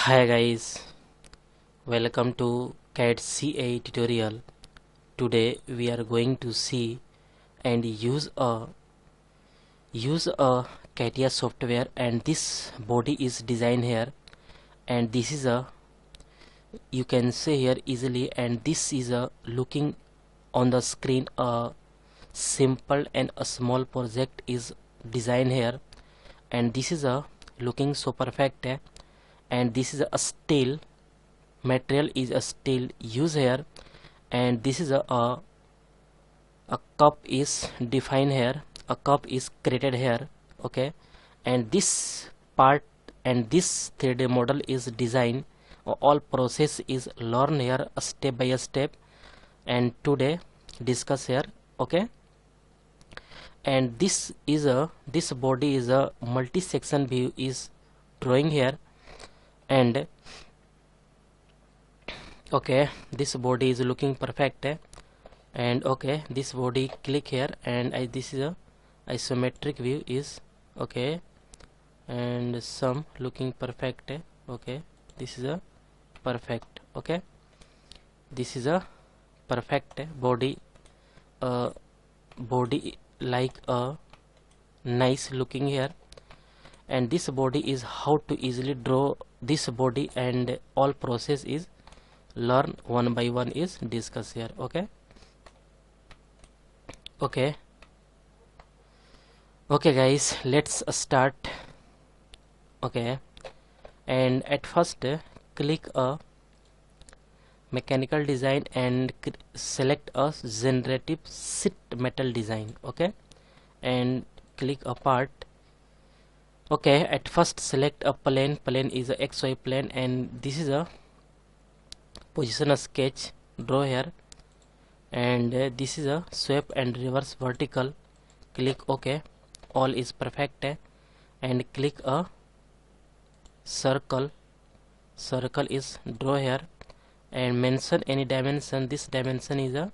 Hi guys, welcome to CAD CA tutorial. Today we are going to see and use a CATIA software, and this body is designed here, and this is a, you can see here easily, and this is a looking on the screen a simple and a small project is designed here, and this is a looking so perfect, and this is a steel material is a steel used here, and this is a cup is defined here, a cup is created here. Okay, and this part and this 3D model is designed, all process is learn here step by step, and today discuss here. Okay, and this body is a multi-section view is drawing here, and okay, this body is looking perfect, and okay, this body click here, and this is a isometric view is okay, and some looking perfect, okay, this is a perfect. Okay, this is a perfect body, body like a nice looking here, and this body is how to easily draw this body, and all process is learn one by one is discuss here. Okay, okay guys, let's start. Okay, and at first click a mechanical design and select a generative sheet metal design. Okay, and click a part. Okay, at first select a plane is a XY plane, and this is a position a sketch draw here, and this is a sweep and reverse vertical. Click OK, all is perfect, and click a circle is draw here, and mention any dimension. This dimension is a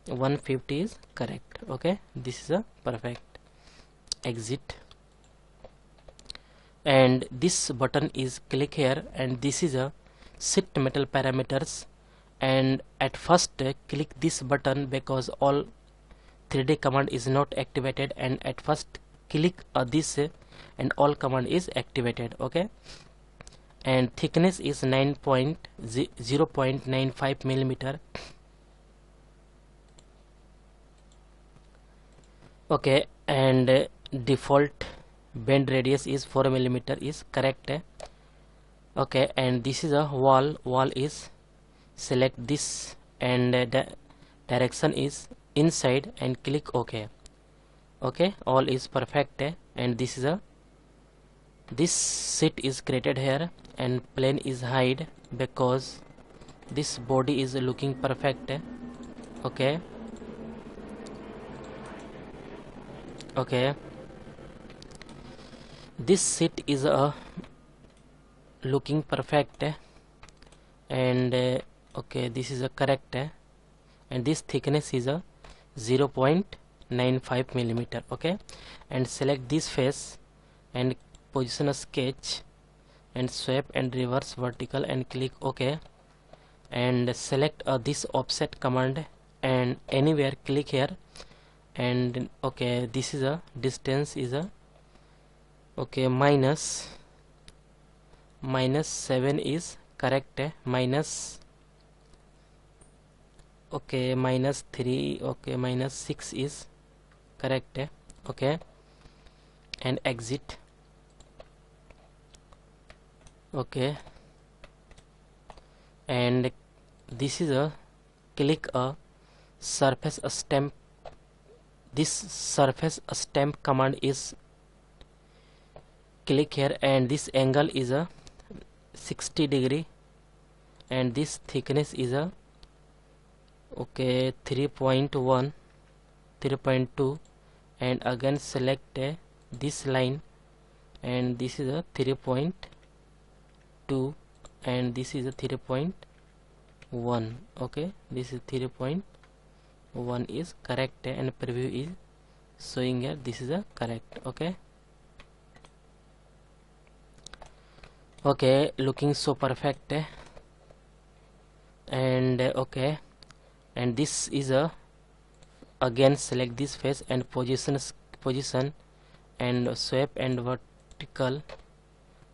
150 is correct. Okay, this is a perfect. Exit, and this button is click here, and this is a sheet metal parameters, and at first click this button because all 3D command is not activated, and at first click this and all command is activated. Okay, and thickness is 0.95 millimeter. Okay, and default bend radius is 4 millimeter is correct. Okay, and this is a wall is select this, and the direction is inside, and click OK. Okay, all is perfect, and this is a this sheet is created here, and plane is hide because this body is looking perfect. Okay, okay, this sheet is looking perfect, and okay, this is a correct, and this thickness is a 0.95 millimeter. Okay, and select this face and position a sketch and sweep and reverse vertical, and click OK, and select this offset command, and anywhere click here, and okay, this is a distance is a okay minus 7 is correct, minus okay minus 3, okay minus 6 is correct. Okay, and exit. Okay, and this is a click a surface stamp. This surface stamp command is click here, and this angle is a 60 degree, and this thickness is a okay 3.1 3.2, and again select this line, and this is a 3.2, and this is a 3.1. okay, this is 3.1 is correct, and preview is showing here this is a correct. Okay, Okay, looking so perfect. And okay, and this is a again select this face and position and sweep and vertical,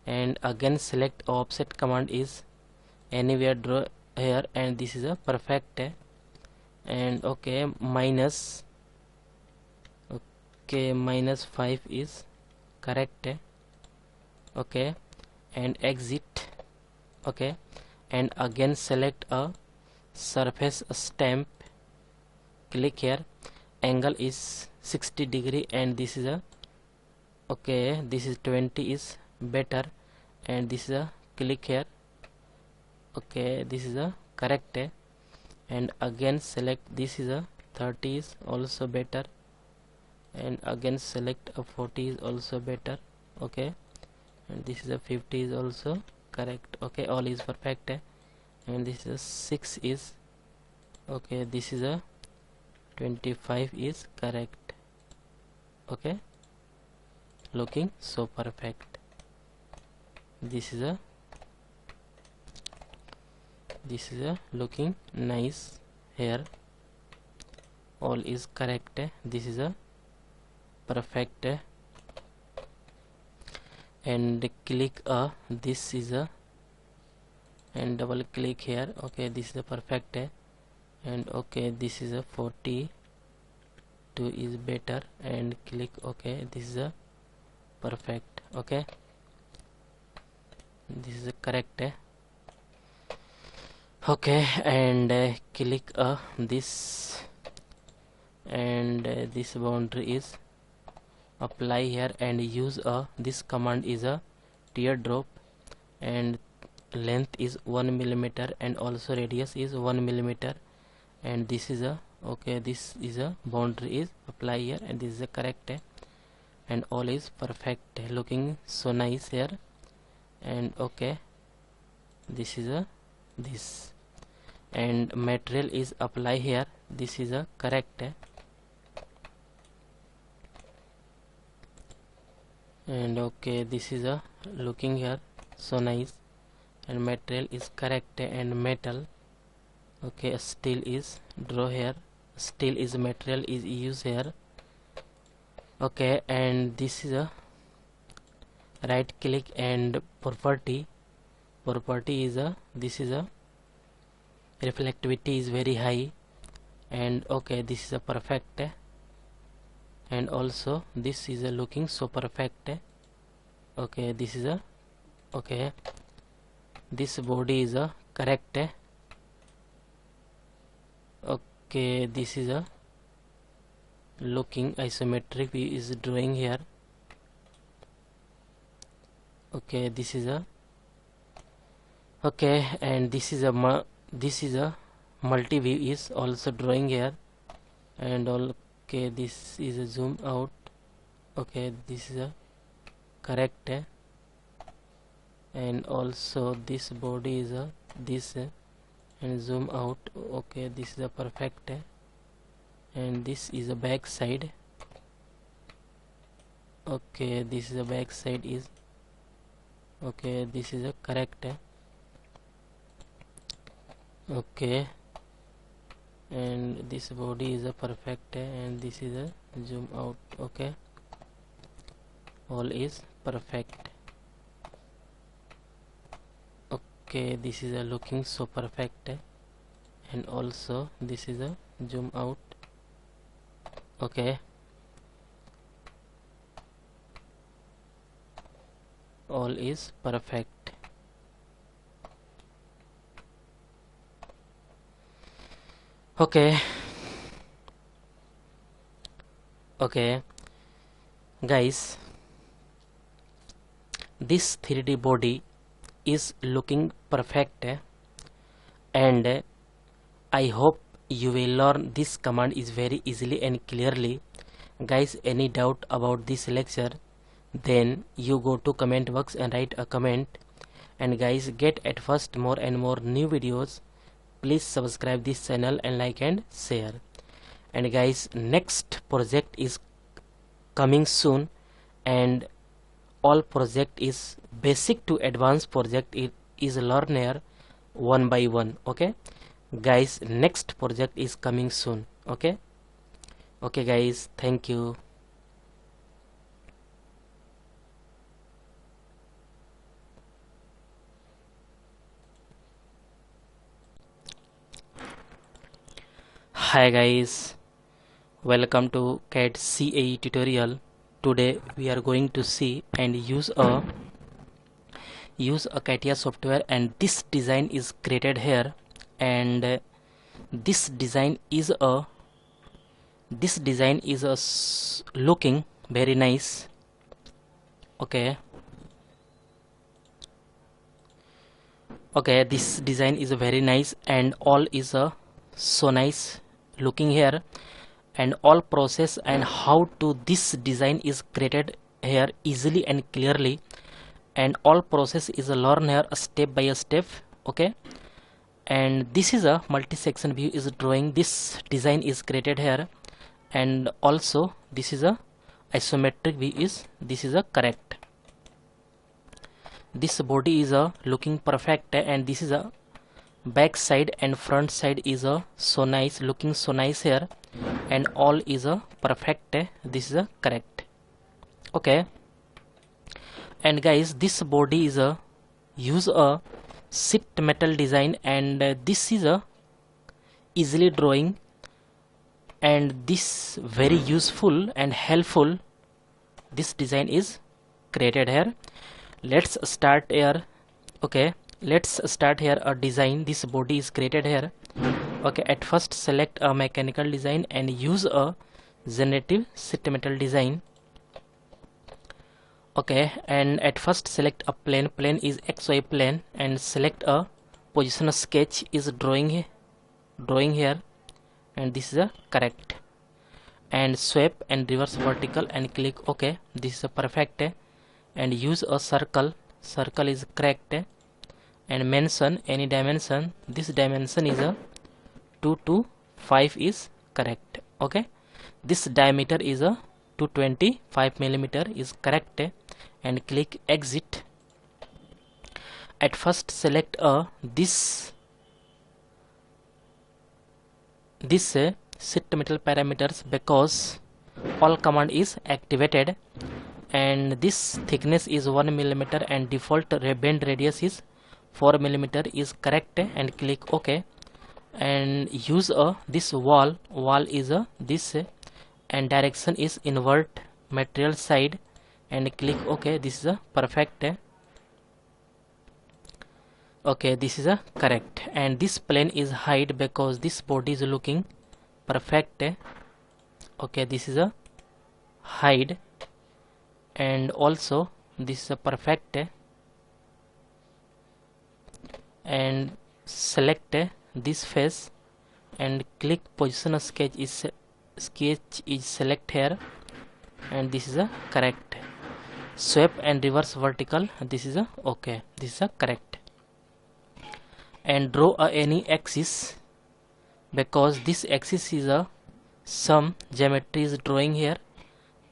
and again select offset command is anywhere draw here, and this is a perfect. And okay, minus, okay, -5 is correct. Okay, and exit. Okay, and again select a surface stamp, click here, angle is 60 degree, and this is a okay, this is 20 is better, and this is a click here. Okay, this is a correct. And again select this is a 30 is also better, and again select a 40 is also better. Okay, and this is a 50 is also correct. Okay, all is perfect. And this is a 6 is okay, this is a 25 is correct. Okay, looking so perfect. This is a looking nice here, all is correct. This is a perfect. And click this is a, and double click here. Okay, this is a perfect. And okay, this is a 42 is better, and click okay, this is a perfect. Okay, this is a correct. Okay, and click this, and this boundary is apply here, and use this command is a teardrop, and length is 1 millimeter, and also radius is 1 millimeter, and this is a okay, this is a boundary is apply here, and this is a correct. And all is perfect, looking so nice here. And okay, this is a this, and material is apply here, this is a correct. And okay, this is a looking here so nice, and material is correct. And metal, okay, steel is draw here, steel is material is used here. Okay, and this is a right click and property is a this is a reflectivity is very high, and okay, this is a perfect. And also this is a looking so perfect. Okay, this is a okay, this body is a correct. Okay, this is a looking isometric view is drawing here. Okay, this is a okay, and this is a multi view is also drawing here. And okay, this is a zoom out. Okay, this is a correct. And also this body is a this, and zoom out. Okay, this is a perfect. And this is a back side. Okay, this is a back side is okay, this is a correct. Okay, and this body is a perfect, and this is a zoom out. Okay, all is perfect. Okay, this is a looking so perfect. And also this is a zoom out. Okay, all is perfect. Okay, okay guys, this 3D body is looking perfect, and I hope you will learn this command is very easily and clearly. Guys, any doubt about this lecture, then you go to comment box and write a comment. And guys, get at first more and more new videos. Please subscribe this channel and like and share. And guys, next project is coming soon, and all project is basic to advanced project, it is learn here one by one. Okay guys, next project is coming soon. Okay guys, thank you. Hi guys, welcome to CAD CAE tutorial. Today we are going to see and use a CATIA software, and this design is created here, and this design is looking very nice. Okay this design is very nice, and all is so nice looking here, and all process and how to this design is created here easily and clearly, and all process is a learn here step by step. Okay, and this is a multi-section view is drawing, this design is created here, and also this is a isometric view is, this is a correct. This body is a looking perfect, and this is a back side and front side is a so nice looking, so nice here, and all is a perfect, this is a correct. Okay, and guys, this body is a use a sheet metal design, and this is a easily drawing, and this very useful and helpful, this design is created here. Let's start here. Okay, let's start here a design. This body is created here. Okay, at first select a mechanical design and use a generative sheet metal design. Okay, and at first select a plane is XY plane, and select a position sketch is drawing here, and this is a correct, and sweep and reverse vertical and click OK, this is a perfect, and use a circle is correct, and mention any dimension, this dimension is a 2 to 5 is correct. Okay, this diameter is a 225 millimeter is correct, and click exit. At first select a this sheet metal parameters, because all command is activated, and this thickness is 1 millimeter and default bend radius is 4 millimeter is correct, and click OK, and use a this wall is a this, and direction is invert material side, and click OK, this is a perfect. Okay, this is a correct, and this plane is hide because this body is looking perfect. Okay, this is a hide, and also this is a perfect, and select this face and click position sketch is select here, and this is a correct. Sweep and reverse vertical, this is a okay, this is a correct, and draw any axis, because this axis is a some geometry is drawing here,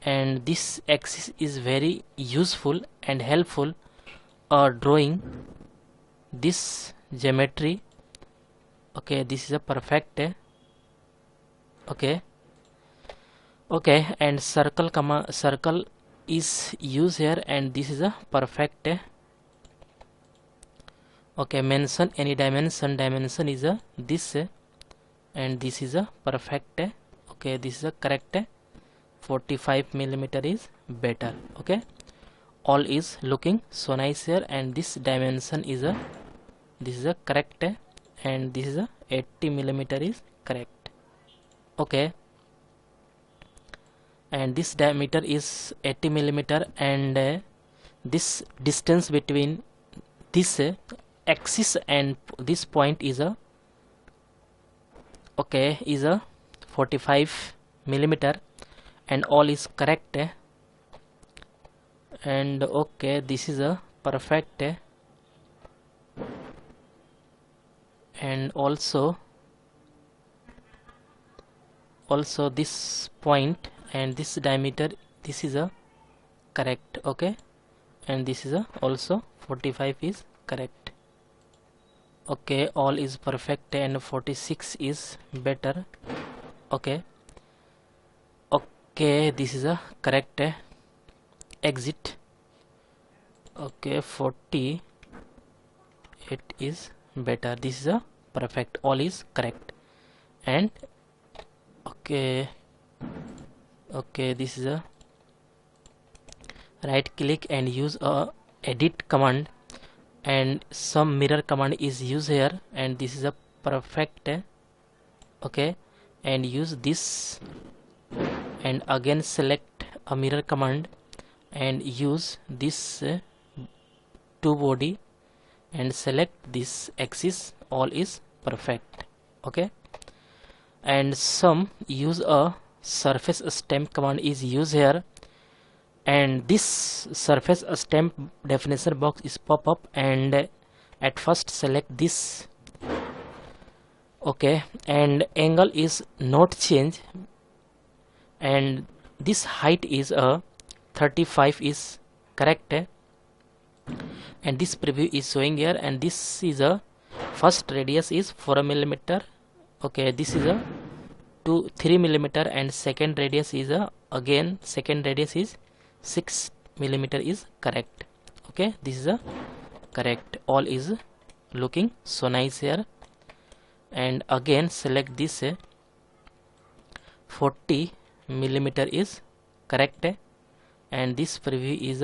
and this axis is very useful and helpful drawing this geometry. Okay, this is a perfect. Okay, and circle is used here, and this is a perfect. Okay, mention any dimension is a this, and this is a perfect. Okay, this is a correct, 45 millimeter is better. Okay, all is looking so nice here, and this dimension is a this is a correct, and this is a 80 millimeter is correct. Okay, and this diameter is 80 millimeter, and this distance between this axis and this point is a okay, is a 45 millimeter, and all is correct, and okay, this is a perfect, and also this point and this diameter, this is a correct. Okay, and this is also 45 is correct. Okay, all is perfect and 46 is better. Okay, okay, this is a correct exit. Okay, 40 it is better. This is a perfect, all is correct. And okay, okay, this is a right click and use a edit command, and some mirror command is used here, and this is a perfect. Okay, and use this, and again select a mirror command and use this two body and select this axis, all is perfect. Okay, and some use a surface stamp command is used here, and this surface stamp definition box is pop up, and at first select this. Okay, and angle is not change, and this height is a 35 is correct, and this preview is showing here, and this is a first radius is 4 mm. Okay, this is a 3 mm, and second radius is again second radius is 6 mm is correct. Okay, this is a correct, all is looking so nice here, and again select this 40 mm is correct, and this preview is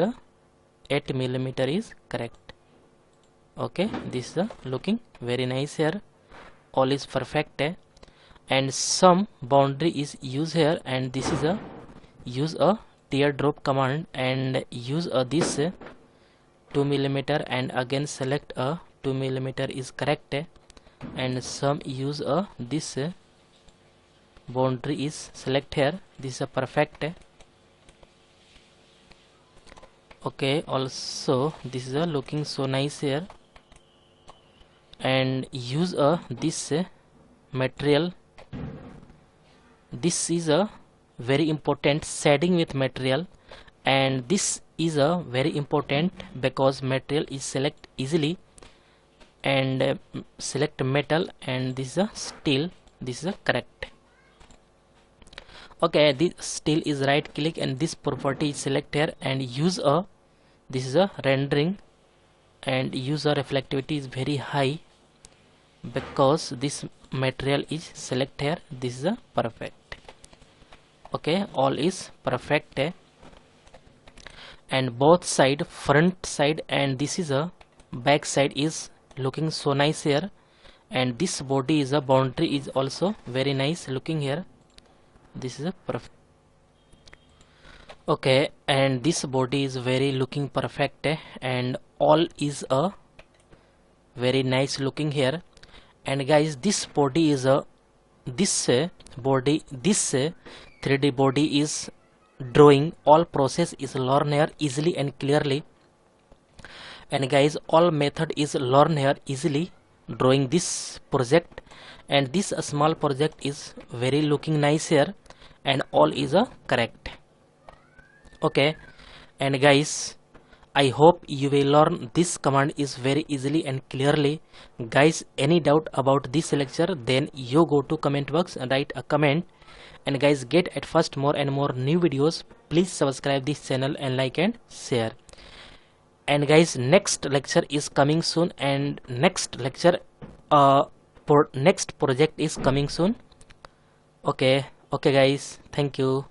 8 mm is correct. Okay, this is looking very nice here, all is perfect, and some boundary is used here, and this is use a teardrop command and use this 2 mm, and again select 2 mm is correct, and some use this boundary is select here, this is perfect. Okay, also this is looking so nice here, and use this material. This is a very important shading with material, and this is a very important because material is select easily, and select metal, and this is a steel, this is a correct. Okay, this steel is right click, and this property is select here, and use this is a rendering, and use a reflectivity is very high because this material is select here, this is a perfect. Okay, all is perfect, and both side, front side and this is a back side is looking so nice here, and this body is a boundary is also very nice looking here, this is a perfect. Okay, and this body is very looking perfect, and all is a very nice looking here. And guys, this body is this body, this 3D body is drawing, all process is learn here easily and clearly, and guys, all method is learn here easily drawing this project, and this small project is very looking nice here, and all is correct. Okay, and guys, I hope you will learn this command is very easily and clearly. Guys, any doubt about this lecture, then you go to comment box and write a comment. And guys, get at first more and more new videos. Please subscribe this channel and like and share. And guys, next lecture is coming soon, and next lecture next project is coming soon. Okay, okay guys, thank you.